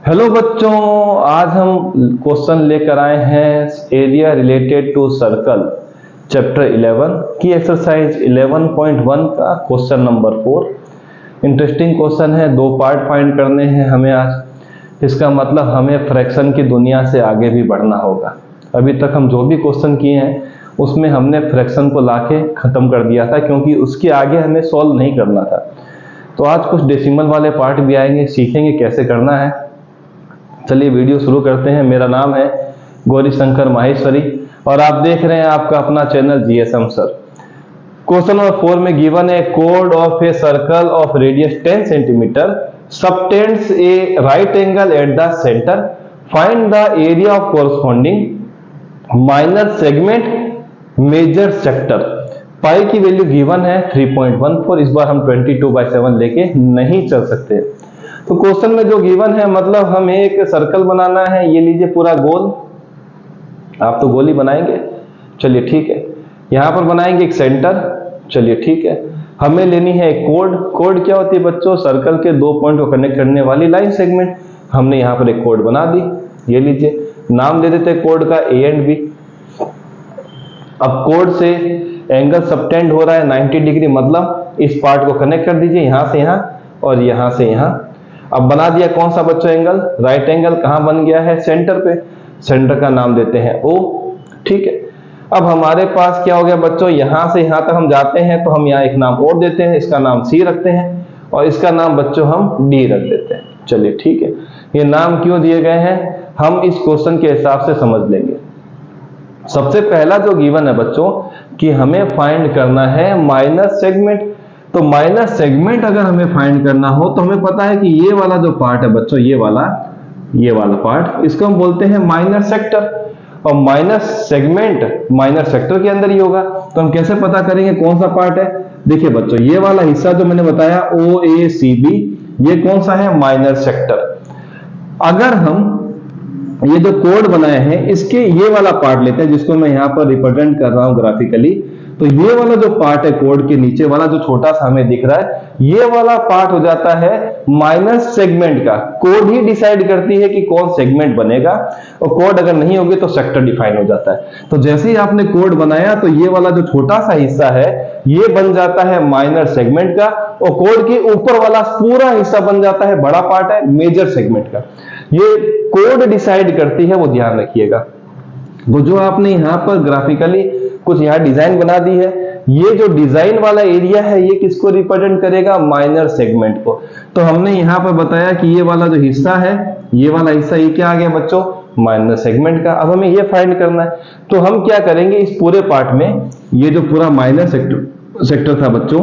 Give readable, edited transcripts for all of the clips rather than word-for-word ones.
Hello बच्चों, आज हम क्वेश्चन लेकर आए हैं area related to circle chapter 11 की एक्सरसाइज 11.1 का क्वेश्चन नंबर 4। इंटरेस्टिंग क्वेश्चन है, दो पार्ट फाइंड करने हैं हमें आज। इसका मतलब हमें फ्रैक्शन की दुनिया से आगे भी बढ़ना होगा। अभी तक हम जो भी क्वेश्चन किए हैं उसमें हमने फ्रैक्शन को लाके ख़त्म कर दिया था, क्योंकि उसके आगे हमें सॉल्व नहीं करना था। तो आज कुछ डेसिमल वाले पार्ट भी आएंगे, सीखेंगे कैसे करना है। चलिए वीडियो शुरू करते हैं। मेरा नाम है गौरी शंकर माहेश्वरी और आप देख रहे हैं आपका अपना channel GSM sir. Question number 4 में गिवन है कोड of a circle of radius 10 centimetre subtends a right angle at the centre, find the area of corresponding minor segment major sector. Pi की वैल्यू गिवन है 3.14। इस बार हम 22/7 लेके नहीं चल सकते। तो क्वेश्चन में जो गिवन है, मतलब हमें एक सर्कल बनाना है। ये लीजिए पूरा गोल, आप तो गोल ही बनाएंगे, चलिए ठीक है। यहां पर बनाएंगे एक सेंटर, चलिए ठीक है। हमें लेनी है एक कोड। कोड क्या होती है बच्चों? सर्कल के दो पॉइंट को कनेक्ट करने वाली लाइन सेगमेंट। हमने यहां पर एक कोड बना दी। ये लीजिए, नाम दे देते कोड का ए एंड बी। अब कोड से एंगल सबटेंड हो रहा है 90 डिग्री, मतलब इस पार्ट को कनेक्ट कर दीजिए यहां से यहां और यहां से यहां। अब बना दिया कौन सा बच्चों एंगल? Right angle. कहां बन गया है? सेंटर पे। सेंटर का नाम देते हैं ओ, ठीक है। अब हमारे पास क्या हो गया बच्चों? यहां से यहां तक हम जाते हैं तो हम यहां एक नाम और देते हैं, इसका नाम सी रखते हैं और इसका नाम बच्चों हम डी रख देते हैं। चलिए ठीक है। ये नाम क्यों दिए गए हैं हम इस क्वेश्चन के हिसाब से समझ लेंगे। सबसे पहला जो गिवन है बच्चों कि हमें फाइंड करना है माइनर सेगमेंट। तो माइनर सेगमेंट अगर हमें फाइंड करना हो तो हमें पता है कि ये वाला जो पार्ट है बच्चों, ये वाला पार्ट, इसको हम बोलते हैं माइनर सेक्टर। और माइनर सेगमेंट माइनर सेक्टर के अंदर ही होगा। तो हम कैसे पता करेंगे कौन सा पार्ट है? देखिए बच्चों, ये वाला हिस्सा जो मैंने बताया ओ ए सी बी, ये कौन सा है? Minor sector. अगर हम ये जो कोड बनाए हैं इसके ये वाला पार्ट लेते हैं, जिसको मैं यहां पर रिप्रेजेंट कर रहा हूं ग्राफिकली। तो ये वाला जो पार्ट है कोड के नीचे वाला जो छोटा सा हमें दिख रहा है, ये वाला पार्ट हो जाता है माइनर सेगमेंट का। कोड ही डिसाइड करती है कि कौन सेगमेंट बनेगा, और कोड अगर नहीं होगी तो सेक्टर डिफाइन हो जाता है। तो जैसे ही आपने कोड बनाया तो ये वाला जो छोटा सा हिस्सा है ये बन जाता है माइनर सेगमेंट का, और कोड के ऊपर वाला पूरा हिस्सा बन जाता है, बड़ा पार्ट है, मेजर सेगमेंट का। ये कोड डिसाइड करती है, वो ध्यान रखिएगा। तो जो आपने यहां पर ग्राफिकली कुछ यहां डिजाइन बना दी है, ये जो डिजाइन वाला एरिया है ये किसको रिप्रेजेंट करेगा? माइनर सेगमेंट को। तो हमने यहां पर बताया कि ये वाला जो हिस्सा है, ये वाला हिस्सा, ये क्या आ गया बच्चों? माइनर सेगमेंट का। अब हमें ये फाइंड करना है। तो हम क्या करेंगे, इस पूरे पार्ट में ये जो पूरा माइनर सेक्टर था बच्चों,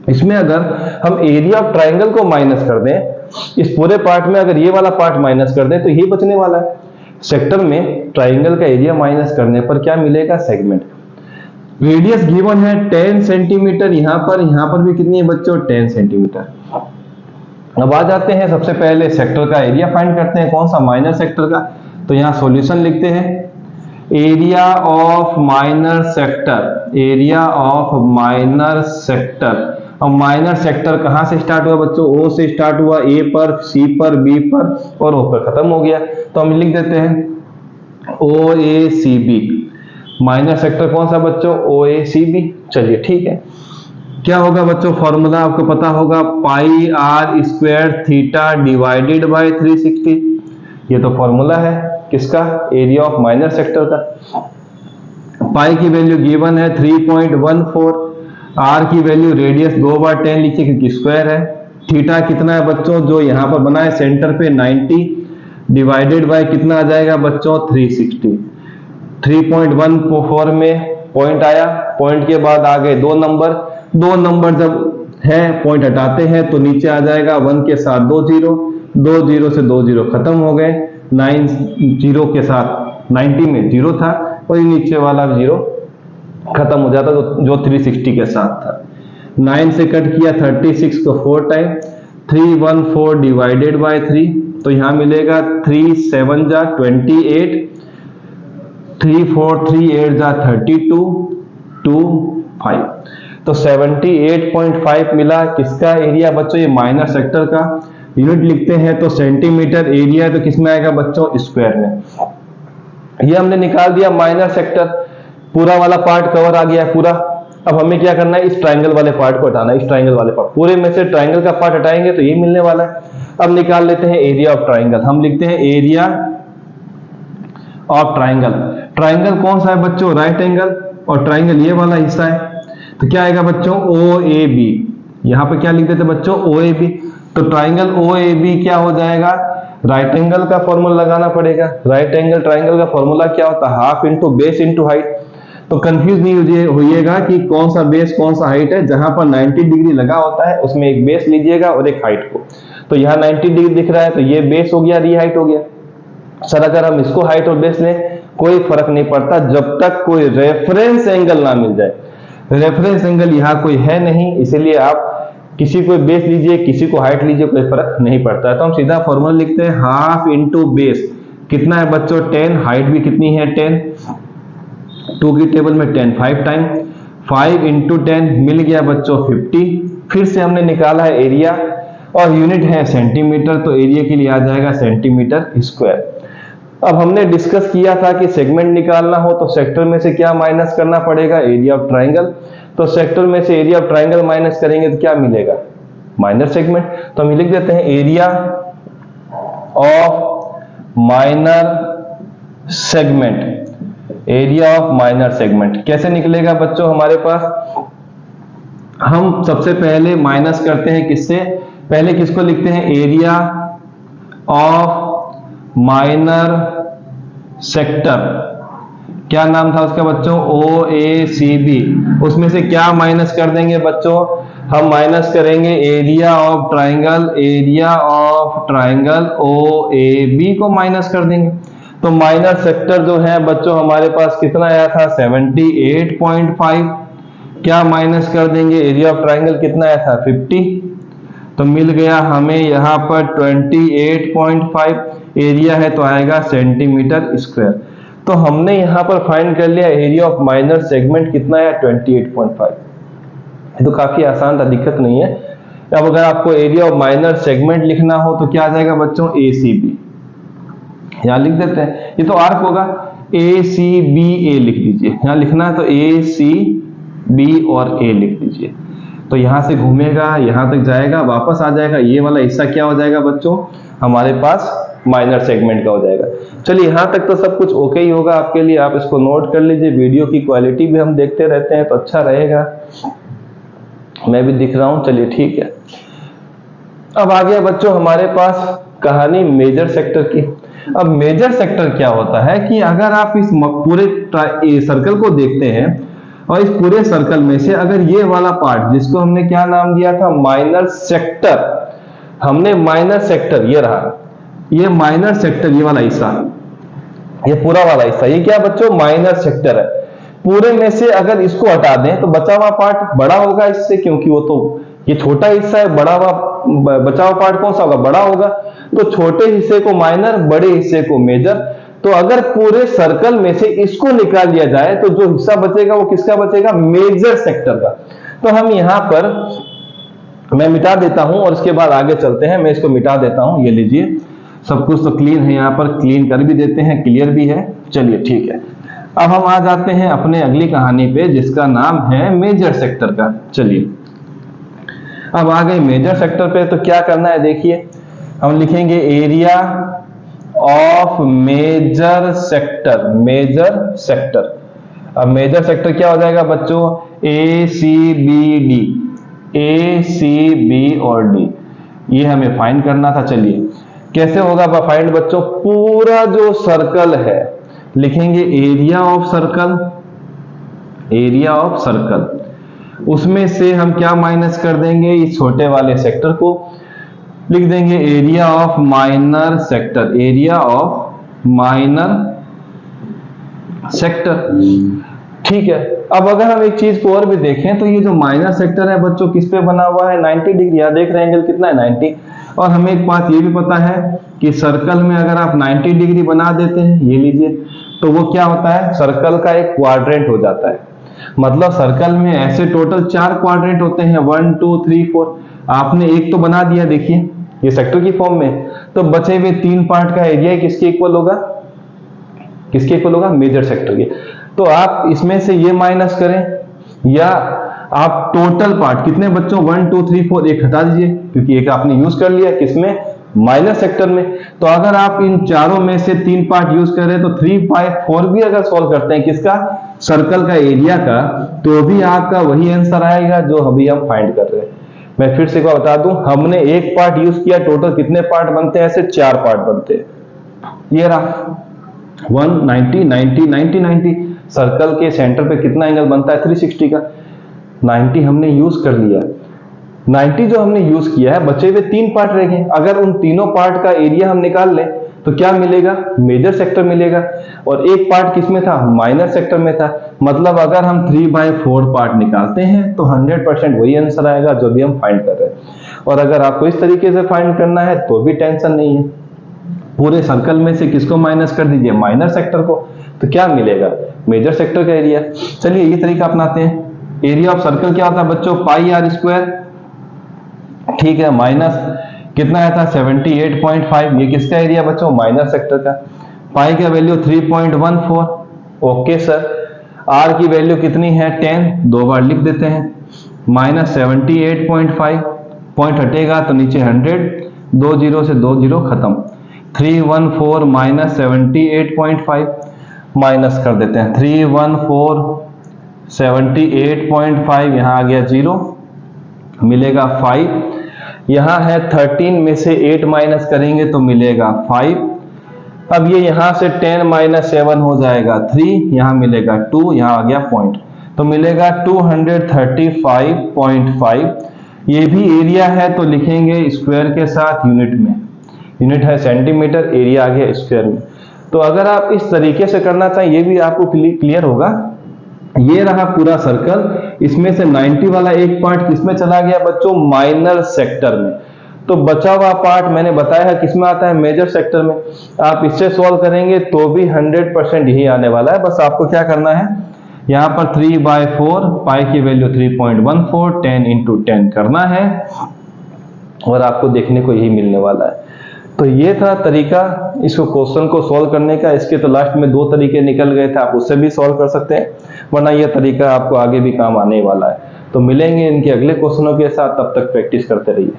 इसमें अगर हम एरिया ऑफ ट्राइंगल को माइनस कर दें, इस पूरे पार्ट में अगर ये वाला पार्ट माइनस कर दें तो ये बचने वाला है। सेक्टर में ट्राइंगल का एरिया माइनस करने पर क्या मिलेगा? सेगमेंट। रेडियस गिवन है 10 सेंटीमीटर, यहां पर भी कितनी है बच्चों? 10 सेंटीमीटर। अब आ जाते हैं सबसे पहले सेक्टर का एरिया फाइंड करते हैं। कौन सा? माइनर सेक्टर का। तो यहां सॉल्यूशन लिखते हैं, area of minor sector, area of minor sector. और माइनर सेक्टर कहां से स्टार्ट हुआ बच्चों? ओ से स्टार्ट हुआ, ए पर, सी पर, बी पर और ओ पर खत्म हो गया। तो हम लिख देते हैं ओ ए सी बी। माइनर सेक्टर कौन सा बच्चों? ओ ए सी बी। चलिए ठीक है। क्या होगा बच्चों? फॉर्मूला आपको पता होगा, pi r square theta divided by 360। ये तो फॉर्मूला है किसका? एरिया ऑफ माइनर सेक्टर का। पाई की वैल्यू गिवन है 3.14। आर की वैल्यू रेडियस 2/10 लिखिए क्योंकि स्क्वायर है। थीटा कितना है बच्चों? जो यहां पर बना है सेंटर पे 90 डिवाइडेड बाय कितना आ जाएगा बच्चों? 360। 3.14 में पॉइंट आया, पॉइंट के बाद आ गए दो नंबर जब है पॉइंट हटाते हैं तो नीचे आ जाएगा 1 के साथ 2 जीरो, 2 जीरो से 2 जीरो खत्म हो गए, 9 जीरो के साथ 90 में जीरो था और नीचे वाला जीरो खत्म हो जाता जो 360 के साथ था। 9 से कट किया 36 को 4 टाइम, 314 डिवाइडेड बाय 3, तो यहां मिलेगा 3 7 जा 28, 3 4 3 8 जा 32, 2 5। तो 78.5 मिला किसका एरिया बच्चों? ये माइनर सेक्टर का। यूनिट लिखते हैं तो सेंटीमीटर, एरिया तो किस में आएगा बच्चों, स्क्वायर में। ये हमने निकाल दिया माइनर सेक्टर, पूरा वाला पार्ट कवर आ गया पूरा। अब हमें क्या करना है, इस ट्राइंगल वाले पार्ट को हटाना है, इस ट्राइंगल वाले पार्ट, पूरे में से ट्राइंगल का पार्ट हटाएंगे तो ये मिलने वाला है। अब निकाल लेते हैं एरिया ऑफ ट्राइंगल। हम लिखते हैं एरिया ऑफ ट्राइंगल। ट्राइंगल कौन सा है बच्चों, राइट एंगल, और ट्राइंगल ये वाला हिस्सा है, तो क्या आएगा बच्चों, ओ ए बी। यहां पे क्या लिख देते बच्चों, ओ ए बी। तो ट्राइंगल ओ ए बी क्या हो जाएगा, राइट एंगल का फॉर्मूला लगाना पड़ेगा। राइट एंगल ट्राइंगल का फॉर्मूला क्या होता है, half into base into height. तो कंफ्यूज नहीं होइएगा कि कौन सा बेस कौन सा हाइट है। जहां पर 90 डिग्री लगा होता है उसमें एक बेस लीजिएगा और एक हाइट को। तो यहाँ 90 डिग्री दिख रहा है तो ये बेस हो गया, ये हाइट हो गया। सर अगर हम इसको हाइट और बेस लें कोई फर्क नहीं पड़ता जब तक कोई रेफरेंस एंगल ना मिल जाए। रेफरेंस एंगल यहाँ कोई है नहीं, इसीलिए आप किसी को बेस लीजिए किसी को हाइट लीजिए, कोई फर्क नहीं पड़ता है। तो हम सीधा फॉर्मूला लिखते हैं, हाफ इंटू बेस कितना है बच्चों 10, हाइट भी कितनी है 10, 2 की टेबल में 10 5 टाइम, 5 इंटू 10 मिल गया बच्चों 50। फिर से हमने निकाला है एरिया और यूनिट है सेंटीमीटर, तो एरिया के लिए आ जाएगा सेंटीमीटर स्क्वायर। अब हमने डिस्कस किया था कि सेगमेंट निकालना हो तो सेक्टर में से क्या माइनस करना पड़ेगा, एरिया ऑफ ट्राइंगल। तो सेक्टर में से एरिया ऑफ ट्राइंगल माइनस करेंगे तो क्या मिलेगा, माइनर सेगमेंट। तो हम लिख देते हैं area of minor segment. Area of minor segment कैसे निकलेगा बच्चों हमारे पास, हम सबसे पहले माइनस करते हैं किससे, पहले किसको लिखते हैं, एरिया ऑफ माइनर सेक्टर। क्या नाम था उसका बच्चों, ओ ए सी बी। उसमें से क्या माइनस कर देंगे बच्चों, हम माइनस करेंगे area of triangle. Area of triangle O A B को माइनस कर देंगे। तो माइनर सेक्टर जो है बच्चों हमारे पास कितना आया था 78.5। क्या माइनस कर देंगे, एरिया ऑफ ट्राइंगल कितना आया था 50। तो मिल गया हमें यहाँ पर 28.5, एरिया है तो आएगा सेंटीमीटर स्क्वायर। तो हमने यहाँ पर फाइंड कर लिया एरिया ऑफ माइनर सेगमेंट कितना है 28.5। तो काफी आसान था, दिक्कत नहीं है। अब अगर आपको एरिया ऑफ माइनर सेगमेंट लिखना हो तो क्या आ जाएगा बच्चों, ए सी बी। यहाँ लिख देते हैं, ये तो आर्क होगा, ए सी बी ए लिख दीजिए। यहाँ लिखना है तो ए सी बी और ए लिख दीजिए। तो यहां से घूमेगा यहां तक जाएगा वापस आ जाएगा, ये वाला हिस्सा क्या हो जाएगा बच्चों हमारे पास माइनर सेगमेंट का हो जाएगा। चलिए यहां तक तो सब कुछ ओके ही होगा आपके लिए, आप इसको नोट कर लीजिए। वीडियो की क्वालिटी भी हम देखते रहते हैं तो अच्छा रहेगा, मैं भी दिख रहा हूं। चलिए ठीक है, अब आ गया बच्चों हमारे पास कहानी मेजर सेक्टर की। अब मेजर सेक्टर क्या होता है कि अगर आप इस पूरे सर्कल को देखते हैं और इस पूरे सर्कल में से अगर ये वाला पार्ट जिसको हमने क्या नाम दिया था माइनर सेक्टर, हमने माइनर सेक्टर ये रहा, ये माइनर सेक्टर ये वाला हिस्सा, ये पूरा वाला हिस्सा, ये क्या बच्चों माइनर सेक्टर है। पूरे में से अगर इसको हटा दें तो बचा हुआ पार्ट बड़ा होगा इससे, क्योंकि वो तो ये छोटा हिस्सा है, बड़ा हुआ बचा हुआ पार्ट कौन सा होगा, बड़ा होगा। तो छोटे हिस्से को माइनर, बड़े हिस्से को मेजर। तो अगर पूरे सर्कल में से इसको निकाल दिया जाए तो जो हिस्सा बचेगा वो किसका बचेगा, मेजर सेक्टर का। तो हम यहां पर मैं मिटा देता हूं और इसके बाद आगे चलते हैं। मैं इसको मिटा देता हूं, ये लीजिए, सब कुछ तो क्लीन है, यहाँ पर क्लीन कर भी देते हैं, क्लियर भी है। चलिए ठीक है, अब हम आ जाते हैं अपने अगली कहानी पे जिसका नाम है मेजर सेक्टर का। चलिए अब आ गए मेजर सेक्टर पे, तो क्या करना है देखिए, हम लिखेंगे area of major sector. Major sector, अब मेजर सेक्टर क्या हो जाएगा बच्चों, A C B D, A C B और डी, ये हमें फाइंड करना था। चलिए कैसे होगा फाइंड बच्चों, पूरा जो सर्कल है लिखेंगे area of circle. Area of circle, उसमें से हम क्या माइनस कर देंगे, इस छोटे वाले सेक्टर को लिख देंगे area of minor sector. Area of minor sector, ठीक है। अब अगर हम एक चीज को और भी देखें तो ये जो माइनर सेक्टर है बच्चों किस पे बना हुआ है, 90 डिग्री। यहां देख रहे हैं एंगल कितना है 90। और हमें एक बात ये भी पता है कि सर्कल में अगर आप 90 डिग्री बना देते हैं, ये लीजिए, तो वो क्या होता है, सर्कल का एक क्वाड्रेंट हो जाता है। मतलब सर्कल में ऐसे टोटल 4 क्वाड्रेंट होते हैं, 1 2 3 4। आपने एक तो बना दिया, देखिए ये सेक्टर की फॉर्म में, तो बचे हुए 3 पार्ट का एरिया किसके इक्वल होगा, किसके इक्वल होगा, मेजर सेक्टर के। तो आप इसमें से ये माइनस करें या आप टोटल पार्ट कितने बच्चों 1 2 3 4 एक हटा दीजिए, क्योंकि एक आपने यूज कर लिया किसमें, माइनस सेक्टर में। तो अगर आप इन चारों में से 3 पार्ट यूज करें तो 3/4 भी अगर सॉल्व करते हैं किसका, सर्कल का एरिया का, तो भी आपका वही आंसर आएगा जो अभी हम फाइंड कर रहे हैं। मैं फिर से एक बार बता दूं, हमने एक पार्ट यूज किया, टोटल कितने पार्ट बनते हैं, ऐसे 4 पार्ट बनते हैं। ये रहा 190 90 90 90, सर्कल के सेंटर पे कितना एंगल बनता है 360 का, 90 हमने यूज कर लिया। 90 जो हमने यूज किया है, बचे हुए 3 पार्ट रह गए। अगर उन तीनों पार्ट का एरिया हम निकाल लें तो क्या मिलेगा, मेजर सेक्टर मिलेगा, और एक पार्ट किसमें था, माइनर सेक्टर में था। मतलब अगर हम 3/4 पार्ट निकालते हैं तो 100% वही आंसर आएगा जो भी हम फाइंड कर रहे हैं। और अगर आपको इस तरीके से फाइंड करना है तो भी टेंशन नहीं है, पूरे सर्कल में से किसको माइनस कर दीजिए, माइनर सेक्टर को, तो क्या मिलेगा, मेजर सेक्टर का एरिया। चलिए ये तरीका अपनाते हैं। एरिया ऑफ सर्कल क्या होता है बच्चों, πr², ठीक है, माइनस कितना आया था 78.5, ये किसका एरिया बच्चों, माइनर सेक्टर का। पाई का वैल्यू 3.14, ओके सर। आर की वैल्यू कितनी है 10, 2 बार लिख देते हैं, माइनस 78.5, पॉइंट हटेगा तो नीचे 100, 2 0 से 2 0 खत्म, 314 माइनस 78.5, माइनस कर देते हैं 314 78.5, यहां आ गया 0, मिलेगा 5, यहां है 13 में से 8 माइनस करेंगे तो मिलेगा 5। अब ये यहां से 10 माइनस 7 हो जाएगा 3, यहां मिलेगा 2, यहां आ गया पॉइंट, तो मिलेगा 235.5। ये भी एरिया है तो लिखेंगे स्क्वायर के साथ यूनिट में, यूनिट है सेंटीमीटर, एरिया आ गया स्क्वायर में। तो अगर आप इस तरीके से करना चाहें ये भी आपको क्लियर होगा। ये रहा पूरा सर्कल, इसमें से 90 वाला एक पार्ट किसमें चला गया बच्चों, माइनर सेक्टर में। तो बचा हुआ पार्ट मैंने बताया है किसमें आता है, मेजर सेक्टर में। आप इससे सॉल्व करेंगे तो भी 100% यही आने वाला है। बस आपको क्या करना है, यहाँ पर 3/4, पाई की वैल्यू 3.14, 10 × 10 करना है और आपको देखने को यही मिलने वाला है। तो ये था तरीका इसको क्वेश्चन को सॉल्व करने का। इसके तो लास्ट में 2 तरीके निकल गए थे, आप उससे भी सॉल्व कर सकते हैं, वरना ये तरीका आपको आगे भी काम आने वाला है। तो मिलेंगे इनके अगले क्वेश्चनों के साथ, तब तक प्रैक्टिस करते रहिए।